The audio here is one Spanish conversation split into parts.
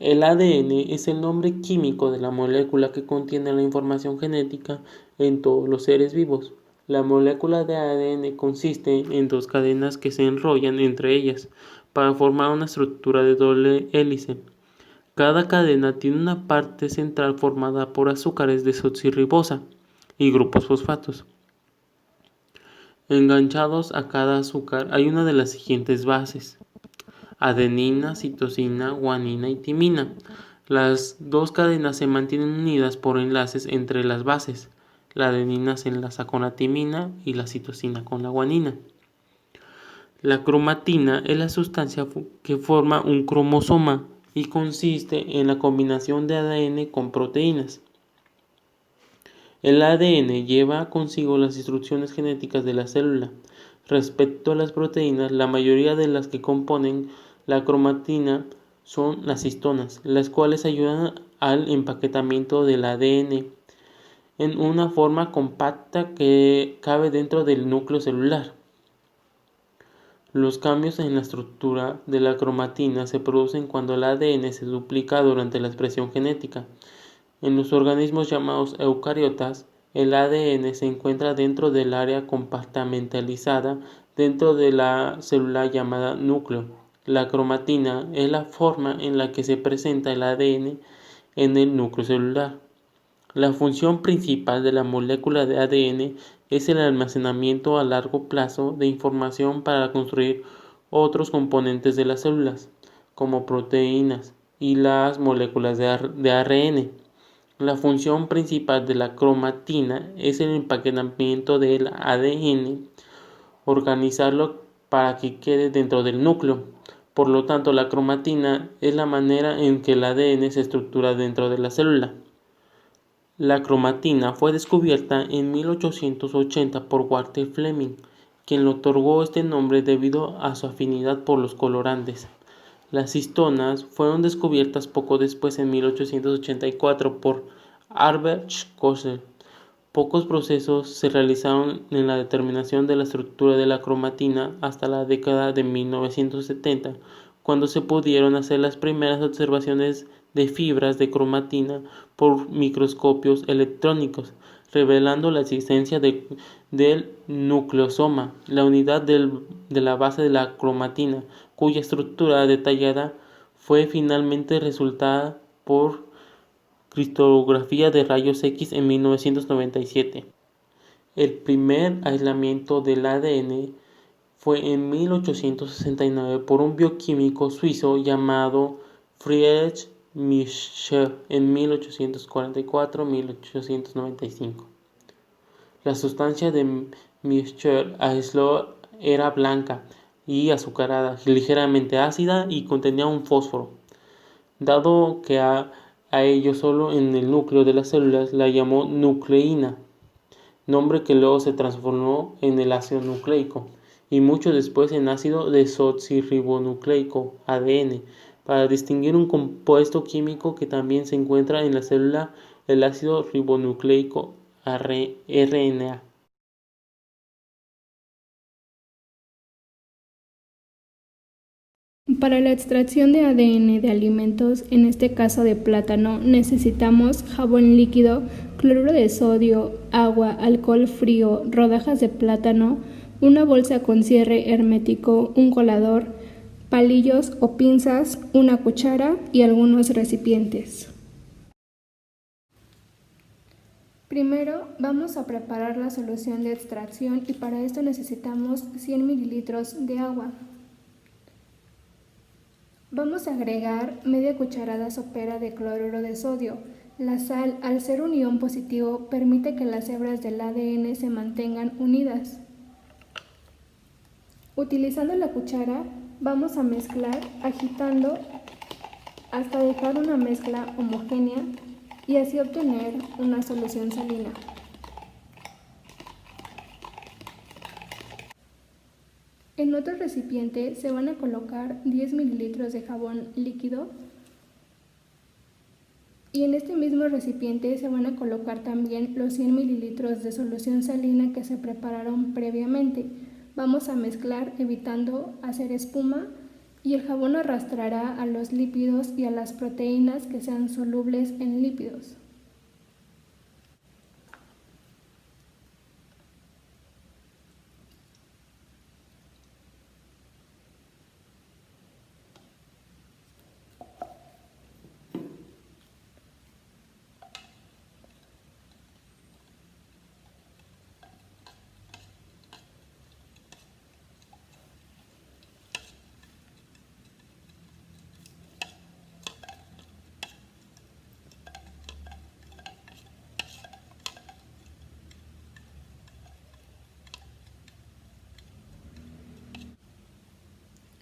El ADN es el nombre químico de la molécula que contiene la información genética en todos los seres vivos. La molécula de ADN consiste en dos cadenas que se enrollan entre ellas para formar una estructura de doble hélice. Cada cadena tiene una parte central formada por azúcares desoxirribosa y grupos fosfatos. Enganchados a cada azúcar hay una de las siguientes bases: adenina, citosina, guanina y timina. Las dos cadenas se mantienen unidas por enlaces entre las bases. La adenina se enlaza con la timina y la citosina con la guanina. La cromatina es la sustancia que forma un cromosoma y consiste en la combinación de ADN con proteínas. El ADN lleva consigo las instrucciones genéticas de la célula. Respecto a las proteínas, la mayoría de las que componen la cromatina son las histonas, las cuales ayudan al empaquetamiento del ADN en una forma compacta que cabe dentro del núcleo celular. Los cambios en la estructura de la cromatina se producen cuando el ADN se duplica durante la expresión genética. En los organismos llamados eucariotas, el ADN se encuentra dentro del área compartimentalizada dentro de la célula llamada núcleo. La cromatina es la forma en la que se presenta el ADN en el núcleo celular. La función principal de la molécula de ADN es el almacenamiento a largo plazo de información para construir otros componentes de las células, como proteínas y las moléculas de ARN. La función principal de la cromatina es el empaquetamiento del ADN, organizarlo para que quede dentro del núcleo. Por lo tanto, la cromatina es la manera en que el ADN se estructura dentro de la célula. La cromatina fue descubierta en 1880 por Walter Fleming, quien le otorgó este nombre debido a su afinidad por los colorantes. Las histonas fueron descubiertas poco después, en 1884, por Albert Schweitzer. Pocos procesos se realizaron en la determinación de la estructura de la cromatina hasta la década de 1970, cuando se pudieron hacer las primeras observaciones de fibras de cromatina por microscopios electrónicos, revelando la existencia del nucleosoma, la unidad de la base de la cromatina, cuya estructura detallada fue finalmente resultada por cristalografía de rayos X en 1997. El primer aislamiento del ADN fue en 1869 por un bioquímico suizo llamado Friedrich Michel en 1844-1895. La sustancia de Michel aisló era blanca y azucarada, ligeramente ácida y contenía un fósforo. Dado que a ello solo en el núcleo de las células, la llamó nucleína, nombre que luego se transformó en el ácido nucleico y mucho después en ácido desoxirribonucleico, ADN, para distinguir un compuesto químico que también se encuentra en la célula, el ácido ribonucleico, RNA. Para la extracción de ADN de alimentos, en este caso de plátano, necesitamos jabón líquido, cloruro de sodio, agua, alcohol frío, rodajas de plátano, una bolsa con cierre hermético, un colador, palillos o pinzas, una cuchara y algunos recipientes. Primero vamos a preparar la solución de extracción y para esto necesitamos 100 mililitros de agua. Vamos a agregar media cucharada sopera de cloruro de sodio. La sal, al ser un ion positivo, permite que las hebras del ADN se mantengan unidas. Utilizando la cuchara, vamos a mezclar agitando hasta dejar una mezcla homogénea y así obtener una solución salina. En otro recipiente se van a colocar 10 mililitros de jabón líquido y en este mismo recipiente se van a colocar también los 100 mililitros de solución salina que se prepararon previamente. Vamos a mezclar evitando hacer espuma y el jabón arrastrará a los lípidos y a las proteínas que sean solubles en lípidos.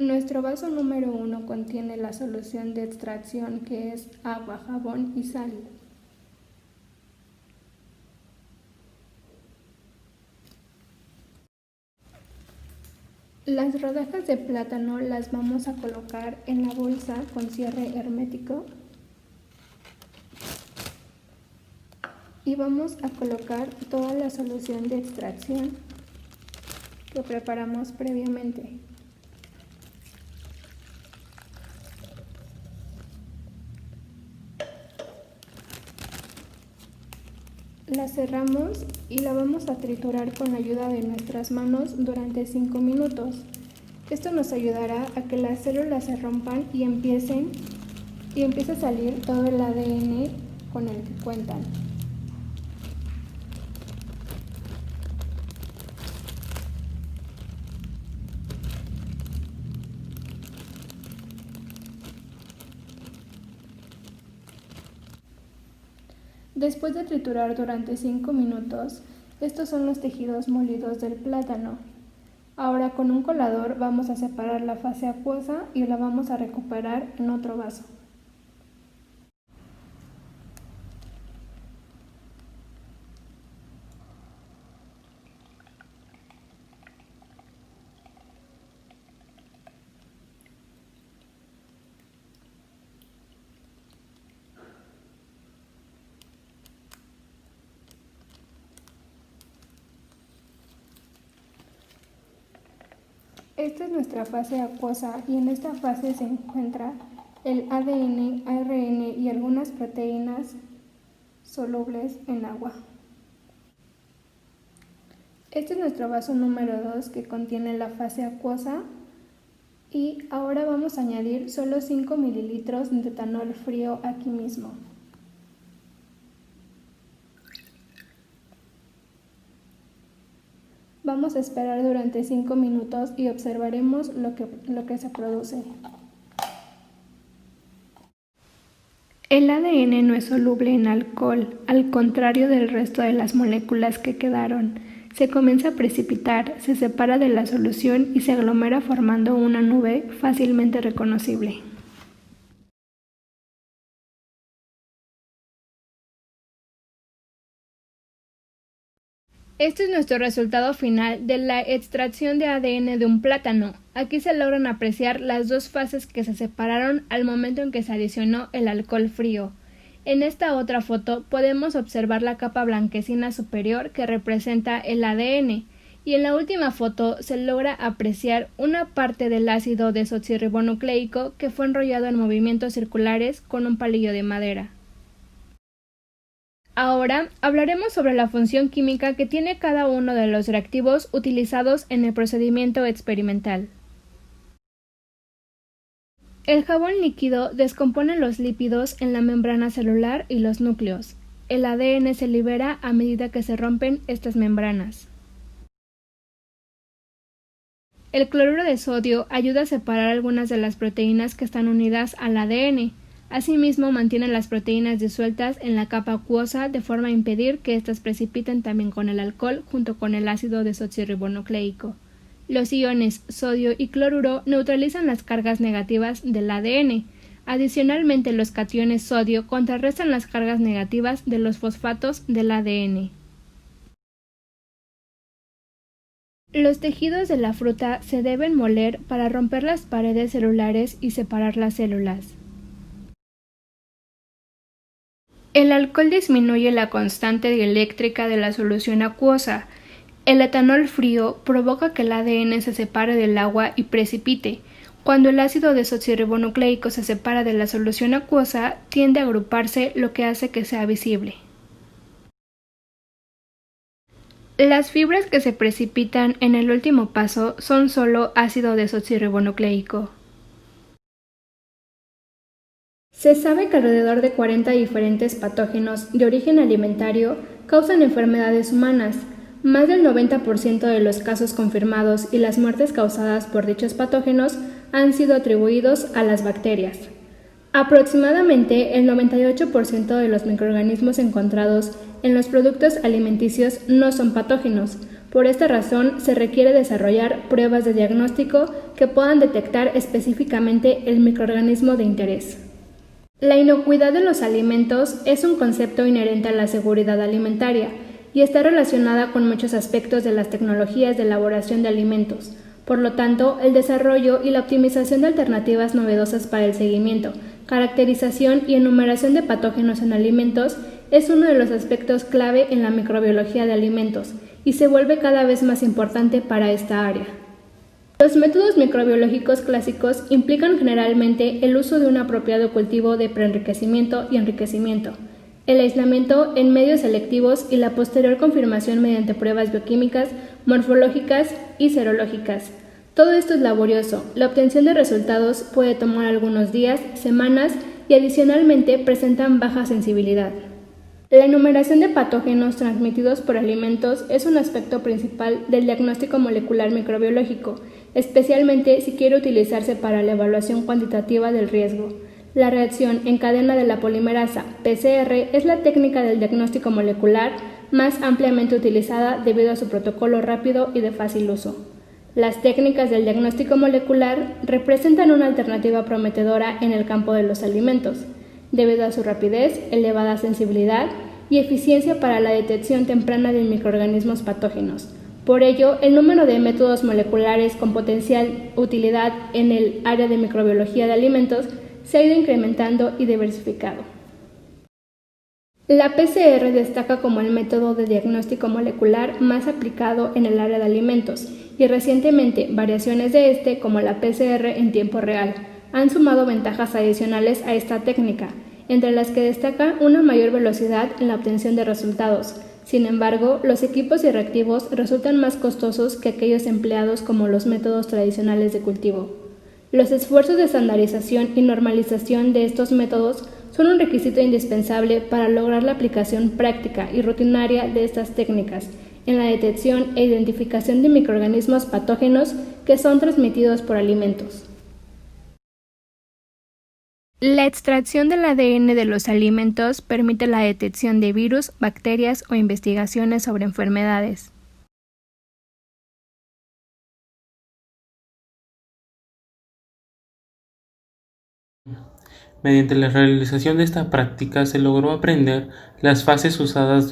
Nuestro vaso número 1 contiene la solución de extracción, que es agua, jabón y sal. Las rodajas de plátano las vamos a colocar en la bolsa con cierre hermético y vamos a colocar toda la solución de extracción que preparamos previamente. La cerramos y la vamos a triturar con la ayuda de nuestras manos durante 5 minutos. Esto nos ayudará a que las células se rompan y empiece a salir todo el ADN con el que cuentan. Después de triturar durante 5 minutos, estos son los tejidos molidos del plátano. Ahora con un colador vamos a separar la fase acuosa y la vamos a recuperar en otro vaso. Esta es nuestra fase acuosa y en esta fase se encuentra el ADN, ARN y algunas proteínas solubles en agua. Este es nuestro vaso número 2 que contiene la fase acuosa y ahora vamos a añadir solo 5 mililitros de etanol frío aquí mismo. Vamos a esperar durante 5 minutos y observaremos lo que se produce. El ADN no es soluble en alcohol, al contrario del resto de las moléculas que quedaron. Se comienza a precipitar, se separa de la solución y se aglomera formando una nube fácilmente reconocible. Este es nuestro resultado final de la extracción de ADN de un plátano. Aquí se logran apreciar las dos fases que se separaron al momento en que se adicionó el alcohol frío. En esta otra foto podemos observar la capa blanquecina superior que representa el ADN y en la última foto se logra apreciar una parte del ácido desoxirribonucleico que fue enrollado en movimientos circulares con un palillo de madera. Ahora hablaremos sobre la función química que tiene cada uno de los reactivos utilizados en el procedimiento experimental. El jabón líquido descompone los lípidos en la membrana celular y los núcleos. El ADN se libera a medida que se rompen estas membranas. El cloruro de sodio ayuda a separar algunas de las proteínas que están unidas al ADN. Asimismo, mantiene las proteínas disueltas en la capa acuosa de forma a impedir que éstas precipiten también con el alcohol junto con el ácido desoxirribonucleico. Los iones sodio y cloruro neutralizan las cargas negativas del ADN. Adicionalmente, los cationes sodio contrarrestan las cargas negativas de los fosfatos del ADN. Los tejidos de la fruta se deben moler para romper las paredes celulares y separar las células. El alcohol disminuye la constante eléctrica de la solución acuosa. El etanol frío provoca que el ADN se separe del agua y precipite. Cuando el ácido desoxirribonucleico se separa de la solución acuosa, tiende a agruparse, lo que hace que sea visible. Las fibras que se precipitan en el último paso son solo ácido desoxirribonucleico. Se sabe que alrededor de 40 diferentes patógenos de origen alimentario causan enfermedades humanas. Más del 90% de los casos confirmados y las muertes causadas por dichos patógenos han sido atribuidos a las bacterias. Aproximadamente el 98% de los microorganismos encontrados en los productos alimenticios no son patógenos. Por esta razón, se requiere desarrollar pruebas de diagnóstico que puedan detectar específicamente el microorganismo de interés. La inocuidad de los alimentos es un concepto inherente a la seguridad alimentaria y está relacionada con muchos aspectos de las tecnologías de elaboración de alimentos. Por lo tanto, el desarrollo y la optimización de alternativas novedosas para el seguimiento, caracterización y enumeración de patógenos en alimentos es uno de los aspectos clave en la microbiología de alimentos y se vuelve cada vez más importante para esta área. Los métodos microbiológicos clásicos implican generalmente el uso de un apropiado cultivo de preenriquecimiento y enriquecimiento, el aislamiento en medios selectivos y la posterior confirmación mediante pruebas bioquímicas, morfológicas y serológicas. Todo esto es laborioso. La obtención de resultados puede tomar algunos días, semanas y adicionalmente presentan baja sensibilidad. La enumeración de patógenos transmitidos por alimentos es un aspecto principal del diagnóstico molecular microbiológico, especialmente si quiere utilizarse para la evaluación cuantitativa del riesgo. La reacción en cadena de la polimerasa, PCR, es la técnica del diagnóstico molecular más ampliamente utilizada debido a su protocolo rápido y de fácil uso. Las técnicas del diagnóstico molecular representan una alternativa prometedora en el campo de los alimentos, debido a su rapidez, elevada sensibilidad y eficiencia para la detección temprana de microorganismos patógenos. Por ello, el número de métodos moleculares con potencial utilidad en el área de microbiología de alimentos se ha ido incrementando y diversificado. La PCR destaca como el método de diagnóstico molecular más aplicado en el área de alimentos y recientemente variaciones de este, como la PCR en tiempo real, han sumado ventajas adicionales a esta técnica, entre las que destaca una mayor velocidad en la obtención de resultados. Sin embargo, los equipos y reactivos resultan más costosos que aquellos empleados como los métodos tradicionales de cultivo. Los esfuerzos de estandarización y normalización de estos métodos son un requisito indispensable para lograr la aplicación práctica y rutinaria de estas técnicas en la detección e identificación de microorganismos patógenos que son transmitidos por alimentos. La extracción del ADN de los alimentos permite la detección de virus, bacterias o investigaciones sobre enfermedades. Mediante la realización de esta práctica se logró aprender las fases usadas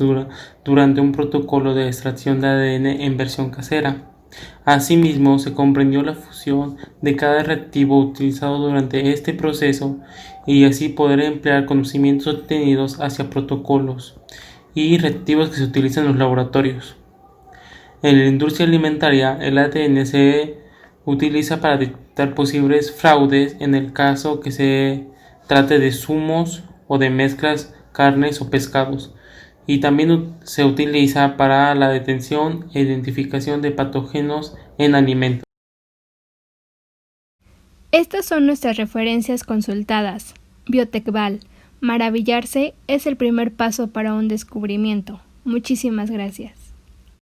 durante un protocolo de extracción de ADN en versión casera. Asimismo, se comprendió la función de cada reactivo utilizado durante este proceso y así poder emplear conocimientos obtenidos hacia protocolos y reactivos que se utilizan en los laboratorios. En la industria alimentaria, el ADN se utiliza para detectar posibles fraudes en el caso que se trate de zumos o de mezclas, carnes o pescados, y también se utiliza para la detención e identificación de patógenos en alimentos. Estas son nuestras referencias consultadas. Biotecval. Maravillarse es el primer paso para un descubrimiento. Muchísimas gracias.